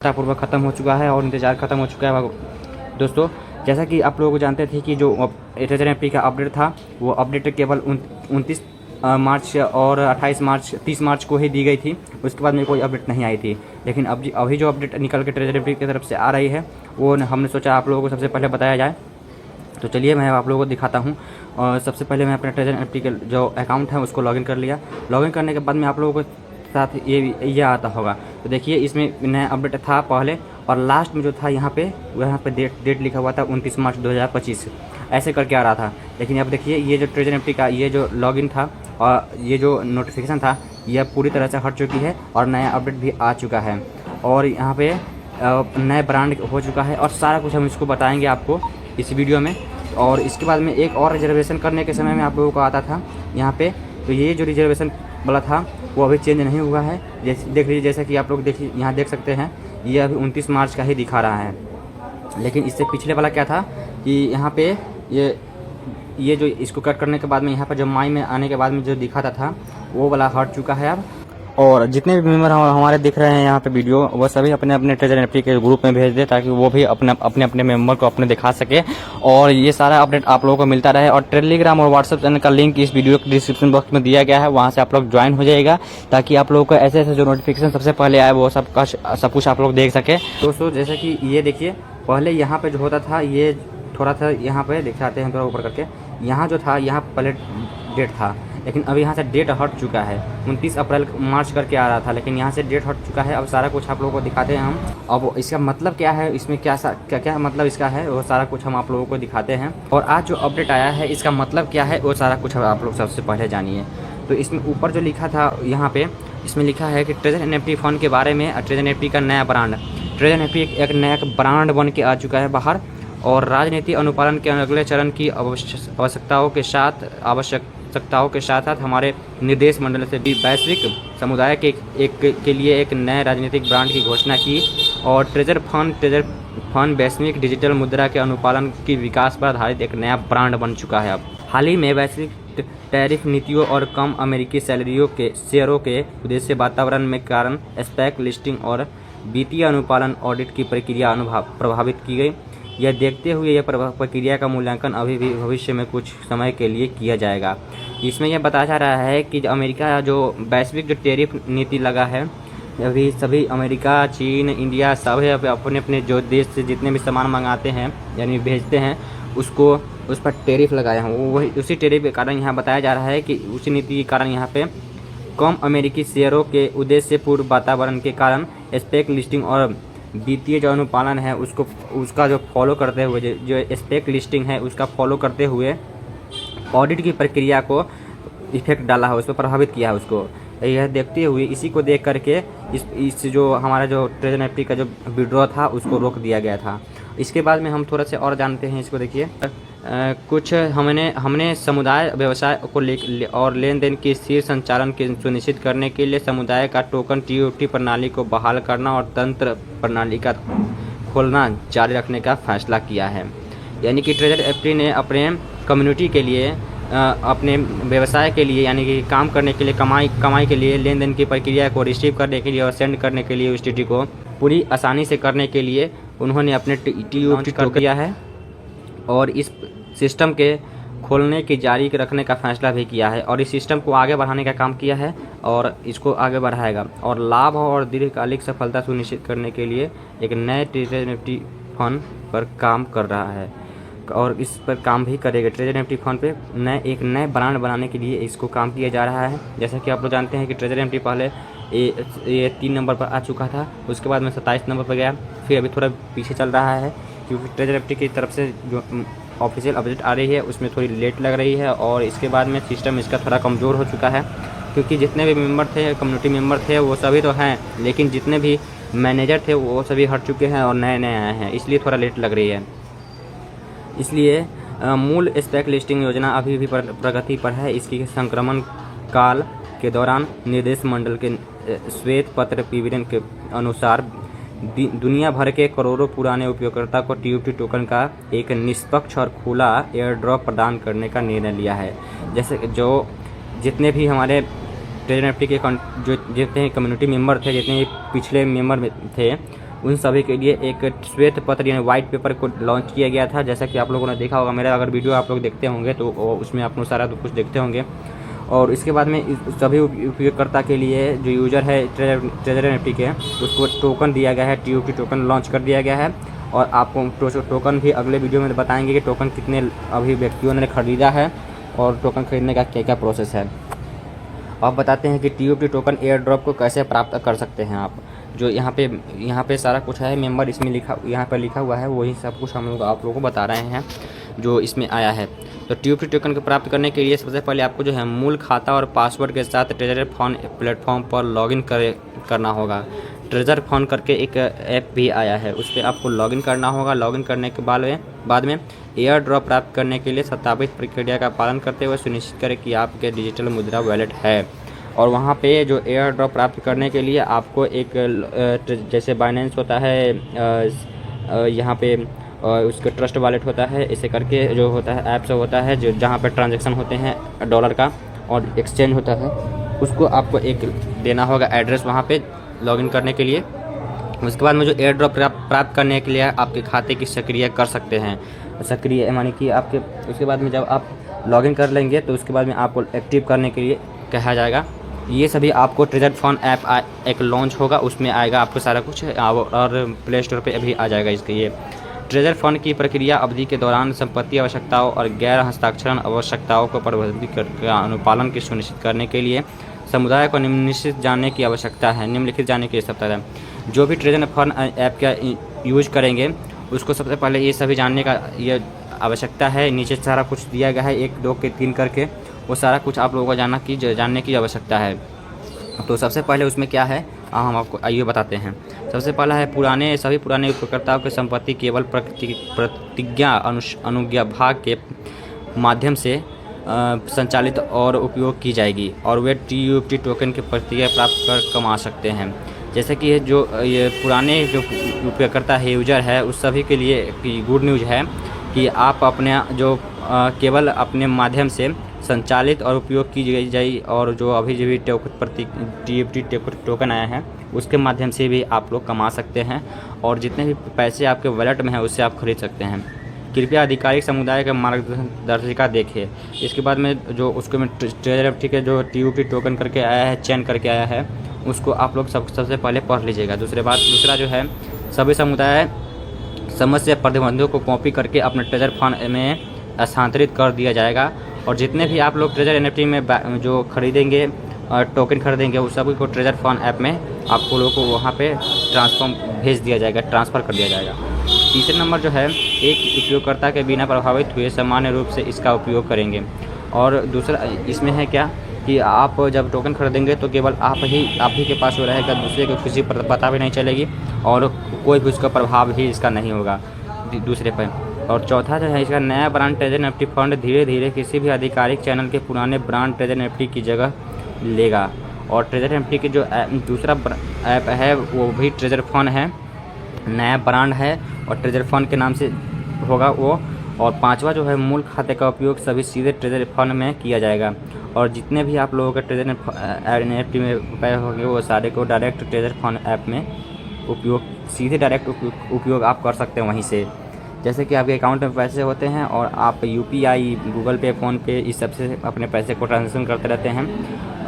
पूर्वक ख़त्म हो चुका है और इंतज़ार ख़त्म हो चुका है दोस्तों। जैसा कि आप लोग जानते थे कि जो ट्रेजर एमपी का अपडेट था वो अपडेट केवल 29 मार्च और 28 मार्च 30 मार्च को ही दी गई थी। उसके बाद में कोई अपडेट नहीं आई थी। लेकिन अभी जो अपडेट निकल के ट्रेजर एमपी की तरफ से आ रही है वो हमने सोचा आप लोगों को सबसे पहले बताया जाए। तो चलिए मैं आप लोगों को दिखाता हूँ। और सबसे पहले मैं अपने ट्रेजर एमपी के जो अकाउंट है उसको लॉगिन कर लिया। लॉगिन करने के बाद में आप लोगों को साथ ये आता होगा। तो देखिए इसमें नया अपडेट था पहले और लास्ट में जो था यहाँ पे डेट लिखा हुआ था 29 मार्च 2025 ऐसे करके आ रहा था। लेकिन अब देखिए ये जो ट्रेजर एमपी का ये जो लॉगिन था और ये जो नोटिफिकेशन था यह पूरी तरह से हट चुकी है और नया अपडेट भी आ चुका है और यहाँ पे नए ब्रांड हो चुका है और सारा कुछ हम इसको बताएंगे आपको इस वीडियो में। और इसके बाद में एक और रिजर्वेशन करने के समय में आप लोगों को आता था यहाँ पे, तो ये जो रिजर्वेशन वाला था वो अभी चेंज नहीं हुआ है। जैसे देख लीजिए, जैसा कि आप लोग देखिए यहाँ देख सकते हैं ये अभी 29 मार्च का ही दिखा रहा है। लेकिन इससे पिछले वाला क्या था कि यहाँ पे ये जो इसको कट करने के बाद में यहाँ पर जब माई में आने के बाद में जो दिखाता था वो वाला हट चुका है अब। और जितने भी मेंबर हमारे दिख रहे हैं यहाँ पे वीडियो वो सभी अपने अपने ट्रेजर एमपी के ग्रुप में भेज दे ताकि वो भी अपने मेंबर को अपने दिखा सके और ये सारा अपडेट आप लोगों को मिलता रहे। और टेलीग्राम और व्हाट्सएप चैनल का लिंक इस वीडियो के डिस्क्रिप्शन बॉक्स में दिया गया है, वहाँ से आप लोग ज्वाइन हो जाएगा ताकि आप लोगों को ऐसे ऐसे जो नोटिफिकेशन सबसे पहले आए वो सब कुछ आप लोग देख सके। दोस्तों जैसे कि ये देखिए पहले यहाँ पे जो होता था ये थोड़ा सा यहाँ पे दिखाते हैं थोड़ा ऊपर करके, यहाँ जो था यहाँ पहले डेट था लेकिन अब यहाँ से डेट हट चुका है। 29 अप्रैल मार्च करके आ रहा था लेकिन यहाँ से डेट हट चुका है। अब सारा कुछ आप लोगों को दिखाते हैं हम। अब इसका मतलब क्या है, इसमें क्या मतलब इसका है वो सारा कुछ हम आप लोगों को दिखाते हैं। और आज जो अपडेट आया है इसका मतलब क्या है वो सारा कुछ आप लोग सबसे पहले जानिए। तो इसमें ऊपर जो लिखा था यहाँ पे इसमें लिखा है कि ट्रेजर एनएफटी फंड के बारे में। ट्रेजर एनएफटी का नया ब्रांड, ट्रेजर एनएफटी एक नया ब्रांड बन के आ चुका है बाहर और राजनीति अनुपालन के अगले चरण की आवश्यकताओं के साथ साथ हमारे निर्देश मंडल से भी वैश्विक समुदाय के लिए एक नए राजनीतिक ब्रांड की घोषणा की। और ट्रेजर फंड वैश्विक डिजिटल मुद्रा के अनुपालन की विकास पर आधारित एक नया ब्रांड बन चुका है। अब हाल ही में वैश्विक टैरिफ नीतियों और कम अमेरिकी सैलरियों के शेयरों के उद्देश्य वातावरण में कारण स्पेक लिस्टिंग और वित्तीय अनुपालन ऑडिट की प्रक्रिया प्रभावित की गई। यह देखते हुए यह प्रक्रिया का मूल्यांकन अभी भी भविष्य में कुछ समय के लिए किया जाएगा। इसमें यह बताया जा रहा है कि अमेरिका जो वैश्विक जो टैरिफ नीति लगा है अभी सभी अमेरिका, चीन, इंडिया सभी अपने अपने जो देश से जितने भी सामान मंगाते हैं यानी भेजते हैं उसको उस पर टैरिफ लगाया है। वही उसी टैरिफ के कारण यहाँ बताया जा रहा है कि उसी नीति के कारण यहाँ पे कम अमेरिकी शेयरों के उद्देश्य पूर्व वातावरण के कारण स्पेक लिस्टिंग और वित्तीय जो अनुपालन है उसका जो फॉलो करते हुए जो स्पेक लिस्टिंग है उसका फॉलो करते हुए ऑडिट की प्रक्रिया को इफेक्ट डाला है, उस पर प्रभावित किया है उसको। यह देखते हुए इसी को देख करके इस जो हमारा जो ट्रेजर एनएफटी का जो विड्रॉ था उसको रोक दिया गया था। इसके बाद में हम थोड़ा से और जानते हैं इसको। देखिए कुछ हमने समुदाय व्यवसाय को और लेन देन की स्थिर संचालन के सुनिश्चित करने के लिए समुदाय का टोकन टीओटी प्रणाली को बहाल करना और तंत्र प्रणाली का खोलना जारी रखने का फैसला किया है। यानी कि ट्रेजर एनएफटी ने अपने कम्युनिटी के लिए अपने व्यवसाय के लिए यानी कि काम करने के लिए कमाई के लिए लेन देन की प्रक्रिया को रिसीव करने के लिए और सेंड करने के लिए यूएसडीटी को पूरी आसानी से करने के लिए उन्होंने अपने टीओटी टोकन किया है और इस सिस्टम के खोलने की जारी रखने का फैसला भी किया है और इस सिस्टम को आगे बढ़ाने का काम किया है और इसको आगे बढ़ाएगा और लाभ और दीर्घकालिक सफलता सुनिश्चित करने के लिए एक नए ट्रेजर एनएफटी फंड पर काम कर रहा है और इस पर काम भी करेगा। ट्रेजर एनएफटी फंड पे एक नए ब्रांड बनाने के लिए इसको काम किया जा रहा है। जैसा कि आप लोग जानते हैं कि ट्रेजर एनएफटी पहले ये 3 नंबर पर आ चुका था, उसके बाद में 27 नंबर पर गया, फिर अभी थोड़ा पीछे चल रहा है क्योंकि ट्रेजर एनएफटी की तरफ से जो ऑफिशियल अपडेट आ रही है उसमें थोड़ी लेट लग रही है और इसके बाद में सिस्टम इसका थोड़ा कमज़ोर हो चुका है क्योंकि जितने भी मेंबर थे कम्युनिटी मेंबर थे वो सभी तो हैं लेकिन जितने भी मैनेजर थे वो सभी हट चुके हैं और नए आए हैं, इसलिए थोड़ा लेट लग रही है। इसलिए मूल स्पेक लिस्टिंग योजना अभी भी प्रगति पर है। इसकी संक्रमण काल के दौरान निर्देश मंडल के श्वेत पत्र विवरण के अनुसार दुनिया भर के करोड़ों पुराने उपयोगकर्ता को टीओटी टोकन का एक निष्पक्ष और खुला एयर ड्रॉप प्रदान करने का निर्णय लिया है। जैसे जो जितने भी हमारे ट्रेजर एनएफटी के जो जितने कम्युनिटी मेंबर थे, जितने पिछले मेंबर थे उन सभी के लिए एक श्वेत पत्र यानी वाइट पेपर को लॉन्च किया गया था। जैसा कि आप लोगों ने देखा होगा, मेरा अगर वीडियो आप लोग देखते होंगे तो उसमें आप लोग सारा कुछ देखते होंगे। और इसके बाद में सभी उपयोगकर्ता के लिए जो यूज़र है ट्रेजर एनएफटी के, उसको टोकन दिया गया है, टीओटी टोकन लॉन्च कर दिया गया है। और आपको टोकन भी अगले वीडियो में बताएंगे कि टोकन कितने अभी व्यक्तियों ने ख़रीदा है और टोकन खरीदने का क्या क्या प्रोसेस है। अब बताते हैं कि टीओटी टोकन एयर ड्रॉप को कैसे प्राप्त कर सकते हैं आप। जो यहाँ पे सारा कुछ है, मेंबर इसमें यहाँ पर लिखा हुआ है, वही सब कुछ हम लोग आप लोगों को बता रहे हैं जो इसमें आया है। तो टीओटी टोकन को प्राप्त करने के लिए सबसे पहले आपको जो है मूल खाता और पासवर्ड के साथ ट्रेजर फंड प्लेटफॉर्म पर लॉगिन करना होगा। ट्रेजर फंड करके एक ऐप भी आया है, उस पर आपको लॉगिन करना होगा। लॉगिन करने के बाद में एयर ड्रॉप प्राप्त करने के लिए सत्यापित प्रक्रिया का पालन करते हुए सुनिश्चित करें कि आपके डिजिटल मुद्रा वॉलेट है। और वहाँ पे जो एयर ड्रॉप प्राप्त करने के लिए आपको एक जैसे बाइनेंस होता है, यहाँ पे उसका ट्रस्ट वॉलेट होता है, इसे करके जो होता है ऐप से होता है जो जहाँ पे ट्रांजैक्शन होते हैं डॉलर का और एक्सचेंज होता है, उसको आपको एक देना होगा एड्रेस वहाँ पे लॉगिन करने के लिए। उसके बाद में जो एयर ड्रॉप प्राप्त करने के लिए आपके खाते की सक्रिय कर सकते हैं। सक्रिय मानी कि आपके उसके बाद में जब आप लॉगिन कर लेंगे तो उसके बाद में आपको एक्टिव करने के लिए कहा जाएगा। ये सभी आपको ट्रेजर फंड ऐप एक लॉन्च होगा, उसमें आएगा आपको सारा कुछ, और प्ले स्टोर पे अभी आ जाएगा इसके। ये ट्रेजर फंड की प्रक्रिया अवधि के दौरान संपत्ति आवश्यकताओं और गैर हस्ताक्षरण आवश्यकताओं को प्रबंधित करके अनुपालन की सुनिश्चित करने के लिए समुदाय को निम्नलिखित जानने की आवश्यकता है। जो भी ट्रेजर फंड ऐप का यूज करेंगे उसको सबसे पहले ये सभी जानने का ये आवश्यकता है। नीचे सारा कुछ दिया गया है 1 2 के 3 करके, वो सारा कुछ आप लोगों को जानने की आवश्यकता है। तो सबसे पहले उसमें क्या है हम आपको आइए बताते हैं। सबसे पहला है सभी पुराने उपयोगकर्ताओं की संपत्ति केवल प्रतिज्ञा अनुज्ञा भाग के माध्यम से संचालित और उपयोग की जाएगी और वे टीयूटी टोकन की प्रतिज्ञा प्राप्त कर कमा सकते हैं। जैसे कि ये पुराने जो उपयोगकर्ता है, यूजर है, उस सभी के लिए गुड न्यूज़ है कि आप अपने जो केवल अपने माध्यम से संचालित और उपयोग की जाए और जो अभी जो भी टीयूटी टोकन आया है उसके माध्यम से भी आप लोग कमा सकते हैं और जितने भी पैसे आपके वॉलेट में हैं उससे आप खरीद सकते हैं। कृपया आधिकारिक समुदाय का मार्गदर्शिका देखें। इसके बाद में जो उसको में ट्रेजर एनएफटी के जो टीयूटी टोकन करके आया है, चयन करके आया है, उसको आप लोग सबसे पहले पढ़ लीजिएगा। दूसरा जो है सभी समुदाय समस्या प्रतिबंधों को कॉपी करके अपने ट्रेजर फंड में स्थानांतरित कर दिया जाएगा और जितने भी आप लोग ट्रेजर एनएफटी में जो खरीदेंगे टोकन खरीदेंगे उस सभी को ट्रेजर फंड ऐप में आपको लोगों को वहाँ पे ट्रांसफ़र कर दिया जाएगा। तीसरे नंबर जो है, एक उपयोगकर्ता के बिना प्रभावित हुए सामान्य रूप से इसका उपयोग करेंगे। और दूसरा इसमें है क्या कि आप जब टोकन खरीदेंगे तो केवल आप ही के पास वो रहेगा, दूसरे को किसी पर पता भी नहीं चलेगी और कोई भी उसका प्रभाव ही इसका नहीं होगा दूसरे पर। और चौथा जो है, इसका नया ब्रांड ट्रेजर एनएफटी फंड धीरे धीरे किसी भी आधिकारिक चैनल के पुराने ब्रांड ट्रेजर एनएफटी की जगह लेगा। और ट्रेजर एनएफटी की जो दूसरा ऐप है वो भी ट्रेजर फंड है, नया ब्रांड है और ट्रेजर फंड के नाम से होगा वो। और पांचवा जो है, मूल खाते का उपयोग सभी सीधे ट्रेजर फंड में किया जाएगा और जितने भी आप लोगों के ट्रेजर एनएफटी में रुपये होंगे वो सारे को डायरेक्ट ट्रेजर फंड ऐप में सीधे डायरेक्ट उपयोग आप कर सकते हैं वहीं से। जैसे कि आपके अकाउंट में पैसे होते हैं और आप यूपीआई, गूगल पे, फ़ोनपे इस सब से अपने पैसे को ट्रांजेक्शन करते रहते हैं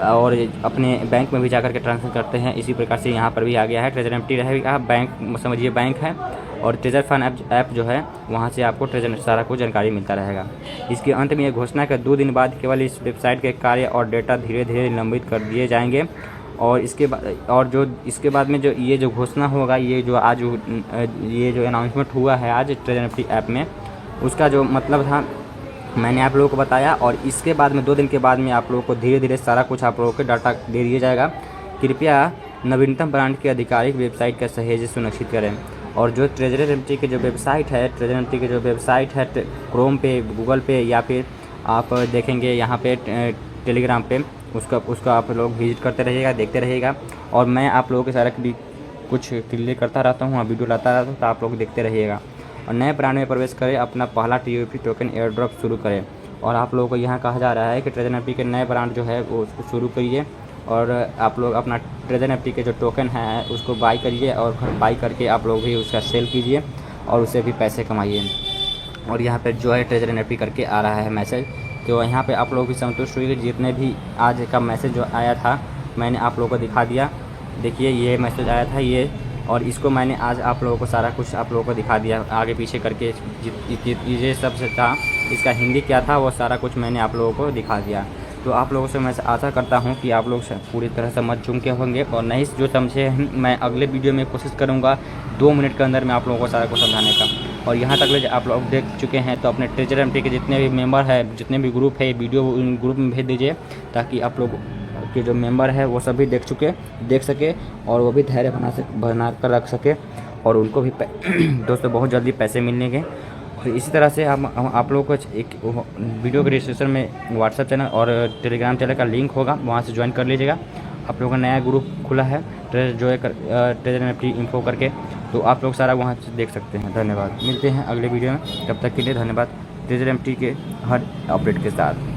और अपने बैंक में भी जाकर के ट्रांजेक्शन करते हैं। इसी प्रकार से यहाँ पर भी आ गया है ट्रेजर एनएफटी रहेगा, बैंक समझिए बैंक है और ट्रेजर फंड ऐप जो है वहाँ से आपको ट्रेजर सारा कुछ जानकारी मिलता रहेगा। इसके अंत में यह घोषणा के 2 दिन बाद केवल इस वेबसाइट के कार्य और डेटा धीरे धीरे निलंबित कर दिए जाएंगे और इसके बाद में जो ये जो घोषणा होगा, ये जो अनाउंसमेंट हुआ है आज ट्रेजर एनएफटी ऐप में, उसका जो मतलब था मैंने आप लोगों को बताया। और इसके बाद में 2 दिन के बाद में आप लोगों को धीरे धीरे सारा कुछ आप लोगों को डाटा दे दिया जाएगा। कृपया नवीनतम ब्रांड की आधिकारिक वेबसाइट का सहेज सुनिश्चित करें। और जो ट्रेजर एनएफटी की जो वेबसाइट है क्रोम पे, गूगल पे या फिर आप देखेंगे यहाँ पे टेलीग्राम पे, उसका आप लोग विजिट करते रहिएगा, देखते रहिएगा। और मैं आप लोगों के सारा कुछ क्लियर करता रहता हूँ, वीडियो लाता रहता हूँ, तो आप लोग देखते रहिएगा। और नए ब्रांड में प्रवेश करें, अपना पहला टीयूटी टोकन एयर ड्रॉप शुरू करें। और आप लोगों को यहाँ कहा जा रहा है कि ट्रेजर एनएफटी के नए ब्रांड जो है वो उसको शुरू करिए और आप लोग अपना ट्रेजर NFT के जो टोकन है उसको बाई करिए और बाई करके आप लोग भी उसका सेल कीजिए और उससे भी पैसे कमाइए। और यहाँ पे जो है ट्रेजर NFT करके आ रहा है मैसेज, तो यहाँ पे आप लोग भी संतुष्ट हुए। जितने भी आज का मैसेज जो आया था मैंने आप लोगों को दिखा दिया। देखिए ये मैसेज आया था ये, और इसको मैंने आज आप लोगों को सारा कुछ आप लोगों को दिखा दिया आगे पीछे करके। ये सब से था, इसका हिंदी क्या था वो सारा कुछ मैंने आप लोगों को दिखा दिया। तो आप लोगों से मैं आशा करता हूँ कि आप लोग पूरी तरह समझ चुके होंगे, और नहीं जो समझे मैं अगले वीडियो में कोशिश करूँगा 2 मिनट के अंदर मैं आप लोगों को सारा कुछ समझाने का। और यहाँ तक आप लोग देख चुके हैं तो अपने ट्रेजर NFT के जितने भी मेंबर है, जितने भी ग्रुप है, वीडियो उन ग्रुप में भेज दीजिए ताकि आप लोग के जो मेंबर है वो सभी देख सके और वो भी धैर्य बना कर रख सके, और उनको भी दोस्तों बहुत जल्दी पैसे मिलने के। और इसी तरह से आप लोगों को एक वीडियो के डिस्क्रिप्शन में व्हाट्सएप चैनल और टेलीग्राम चैनल का लिंक होगा, वहाँ से ज्वाइन कर लीजिएगा। आप लोगों का नया ग्रुप खुला है ट्रेजर NFT इन्फो करके, तो आप लोग सारा वहाँ से देख सकते हैं। धन्यवाद, मिलते हैं अगले वीडियो में, तब तक के लिए धन्यवाद ट्रेजर NFT के हर अपडेट के साथ।